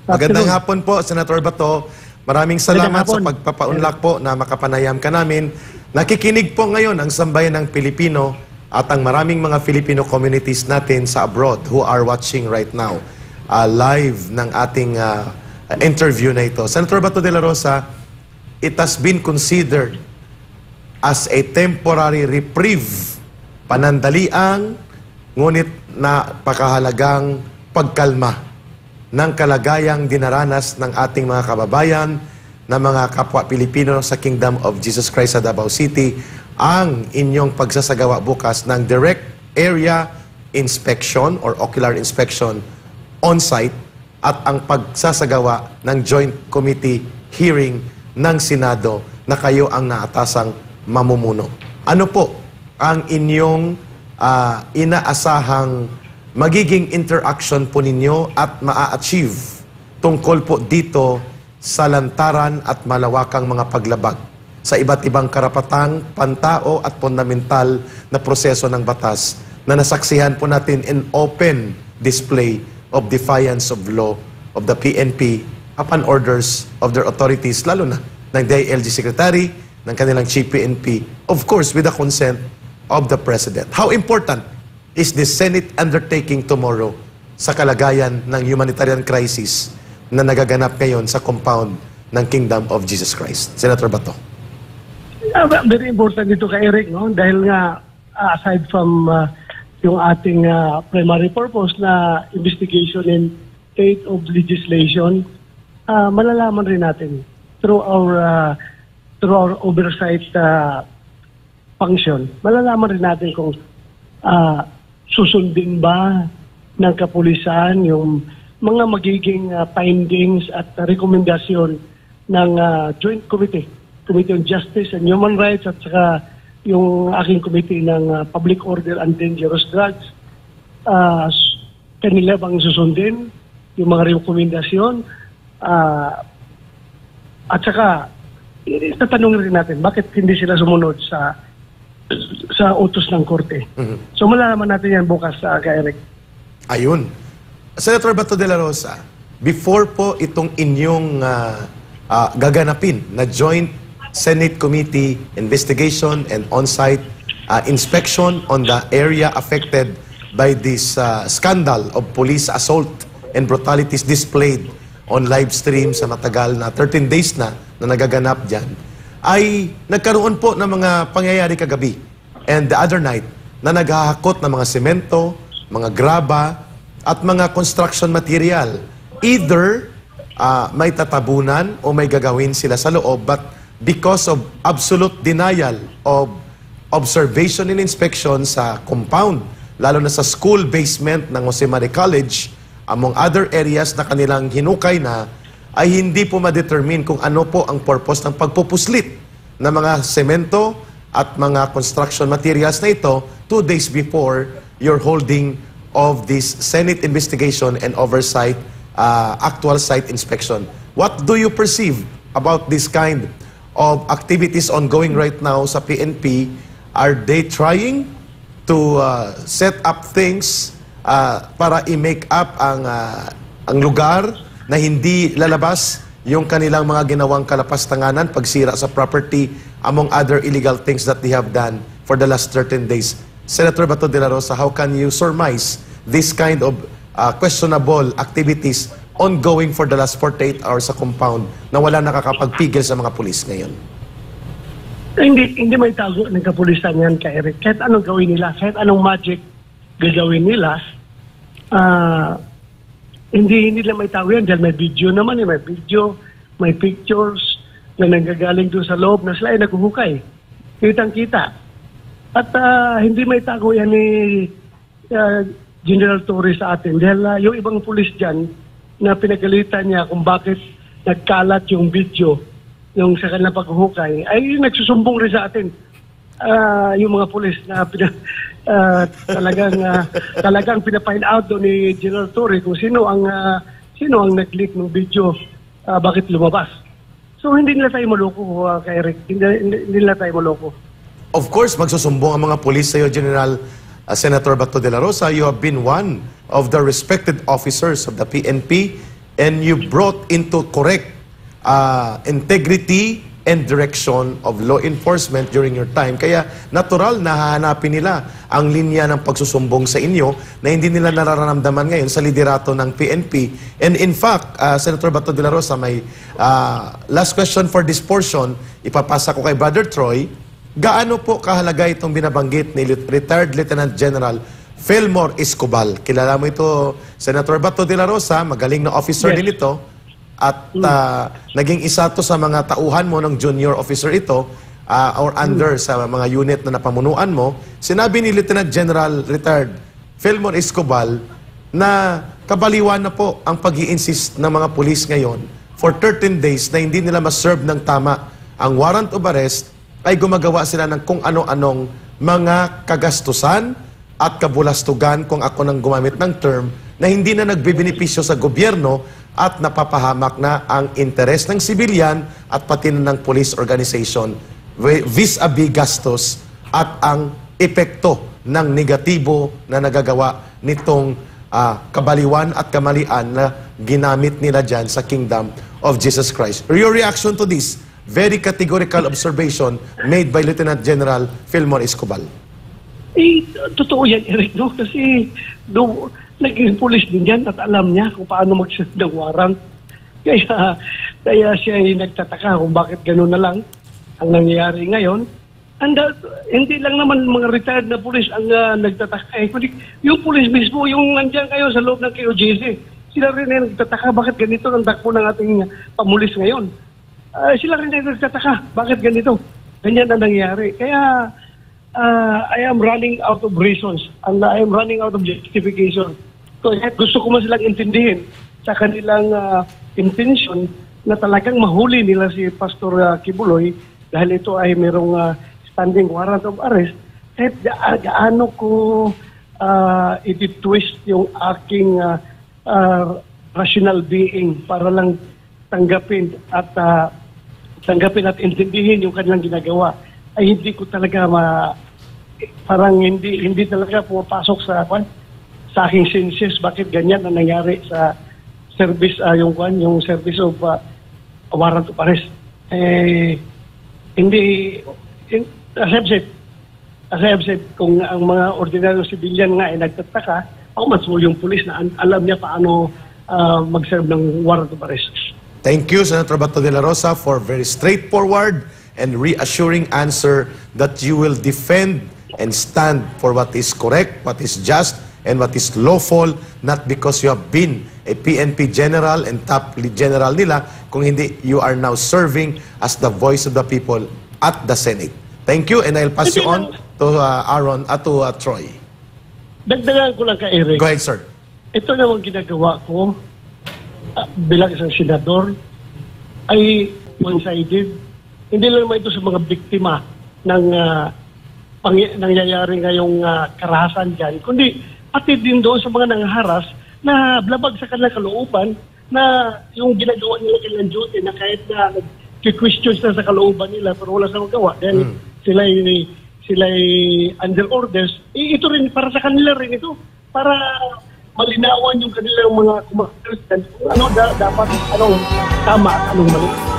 Magandang hapon po, Senator Bato. Maraming salamat sa hapon. pagpapaunlak po na makapanayam ka namin. Nakikinig po ngayon ang sambayan ng Pilipino at ang maraming mga Filipino communities natin sa abroad who are watching right now live ng ating interview na ito. Senator Bato de la Rosa, it has been considered as a temporary reprieve, panandalian, ngunit na pakahalagang pagkalma ng kalagayang dinaranas ng ating mga kababayan na mga kapwa Pilipino sa Kingdom of Jesus Christ sa Davao City, ang inyong pagsasagawa bukas ng direct area inspection or ocular inspection on-site at ang pagsasagawa ng joint committee hearing ng Senado na kayo ang naatasang mamumuno. Ano po ang inyong inaasahang magiging interaction po ninyo at maa-achieve tungkol po dito sa lantaran at malawakang mga paglabag sa iba't ibang karapatang pantao at fundamental na proseso ng batas na nasaksihan po natin in open display of defiance of law of the PNP upon orders of their authorities, lalo na ng DILG Secretary, ng kanilang Chief PNP, of course with the consent of the President. How important is the Senate undertaking tomorrow sa kalagayan ng humanitarian crisis na nagaganap ngayon sa compound ng Kingdom of Jesus Christ? Senator Bato. Very important dito kay Eric, no? Dahil nga aside from yung ating primary purpose na investigation and state of legislation, malalaman rin natin through our oversight function, malalaman rin natin kung susundin ba ng kapulisan yung mga magiging findings at rekomendasyon ng Joint Committee on Justice and Human Rights at saka yung aking committee ng Public Order and Dangerous Drugs. Kanila bang susundin yung mga rekomendasyon? At saka tatanungin rin natin bakit hindi sila sumunod sa utos ng korte. So malalaman natin yan bukas kay Eric. Ayun. Senator Bato de la Rosa, before po itong inyong gaganapin na Joint Senate Committee investigation and on-site inspection on the area affected by this scandal of police assault and brutalities displayed on live stream sa matagal na 13 days na nagaganap dyan, ay nagkaroon po ng mga pangyayari kagabi and the other night na naghahakot ng mga semento, mga graba, at mga construction material. Either may tatabunan o may gagawin sila sa loob, but because of absolute denial of observation and inspection sa compound, lalo na sa school basement ng Jose Maria College, among other areas na kanilang hinukay na, ay hindi po ma-determine kung ano po ang purpose ng pagpupuslit ng mga semento at mga construction materials na ito 2 days before your holding of this Senate investigation and oversight actual site inspection. What do you perceive about this kind of activities ongoing right now sa PNP? Are they trying to set up things para i-make up ang lugar na hindi lalabas yung kanilang mga ginawang kalapastanganan, pagsira sa property, among other illegal things that they have done for the last 13 days? Senator Bato de la Rosa, how can you surmise this kind of questionable activities ongoing for the last 48 hours sa compound na wala nakakapagpigil sa mga pulis ngayon? Hindi may tago ng kapulisan yan kay Eric. Kahit anong gawin nila, kahit anong magic gagawin nila, hindi nila may tago yan dahil may video naman, may video, may pictures na nanggagaling doon sa loob na sila ay naghuhukay. Kitang-kita. At hindi may tago yan ni General Torres sa atin dahil yung ibang pulis dyan na pinagalitan niya kung bakit nagkalat yung video yung sa kanilang paghuhukay ay nagsusumbong rin sa atin. Yung mga pulis na talagang pinafind out doon ni General Torres kung sino ang nag-leak ng video, bakit lumabas. So hindi nila tayo maloko kay Eric. Hindi nila tayo maloko. Of course, magsusumbong ang mga pulis sa iyo, General Senator Bato de la Rosa. You have been one of the respected officers of the PNP and you brought into correct integrity and direction of law enforcement during your time. Kaya natural na hahanapin nila ang linya ng pagsusumbong sa inyo na hindi nila nararamdaman ngayon sa liderato ng PNP. And in fact, Senator Bato de la Rosa, may last question for this portion, ipapasa ko kay Brother Troy. Gaano po kahalaga itong binabanggit ni retired Lieutenant General Fillmore Escobal? Kilala mo ito, Senator Bato de la Rosa, magaling na officer din ito. At naging isa to sa mga tauhan mo ng junior officer ito or under sa mga unit na napamunuan mo. Sinabi ni Lieutenant General retired Fillmore Escobal na kabaliwan na po ang pag-i-insist ng mga pulis ngayon for 13 days na hindi nila maserve ng tama ang warrant of arrest, ay gumagawa sila ng kung ano-anong mga kagastusan at kabulastugan, kung ako nang gumamit ng term, na hindi na nagbibenepisyo sa gobyerno at napapahamak na ang interes ng sibilyan at pati na ng police organization vis-a-vis gastos at ang epekto ng negatibo na nagagawa nitong kabaliwan at kamalian na ginamit nila dyan sa Kingdom of Jesus Christ. Your reaction to this very categorical observation made by Lieutenant General Fillmore Escobal? Totoo yan, Eric, no? Kasi naging pulis din yan at alam niya kung paano mag-set ng warrant. Kaya siya ay nagtataka kung bakit gano'n na lang ang nangyayari ngayon. And hindi lang naman mga retired na pulis ang nagtataka. Kundi yung pulis mismo, yung nandiyan kayo sa loob ng KOJC, sila rin ay nagtataka bakit ganito ang takbo ng ating pamulis ngayon. Sila rin ay nagtataka bakit ganito. Ganyan ang nangyayari. Kaya I am running out of reasons and I am running out of justification. So, gusto ko man silang intindihin sa kanilang intention na talagang mahuli nila si Pastor Kibuloy dahil ito ay merong standing warrant of arrest. Kahit gaano ko iti-twist yung aking rational being para lang tanggapin at intindihin yung kanilang ginagawa, ay hindi ko talaga parang hindi talaga pumapasok sa aking senses bakit ganyan ang nangyari sa service yung service of warrant of arrest. As I've said, kung ang mga ordinaryong civilian nga ay nagtataka, ako mas yung pulis na alam niya paano mag-serve ng warrant of arrest. Thank you, Senator Bato de la Rosa, for very straightforward and reassuring answer that you will defend and stand for what is correct, what is just, and what is lawful, not because you have been a PNP general and top general nila, kung hindi, you are now serving as the voice of the people at the Senate. Thank you, and I'll pass you on to Troy. Dagdagan ko lang kay Eric. Go ahead, sir. Ito naman ginagawa ko bilang isang senador ay one-sided. Hindi lang naman ito sa mga biktima ng nangyayari ngayong karahasan dyan, kundi pati din doon sa mga nangharas na blabag sa kanilang kalooban na yung ginagawa nila kanilang duty na kahit na nag-questions na sa kalooban nila pero wala sa magawa dahil sila'y under orders. Ito rin, para sa kanila rin ito, para malinawan yung kanilang mga kumakristian kung ano dapat, anong tama at anong mali.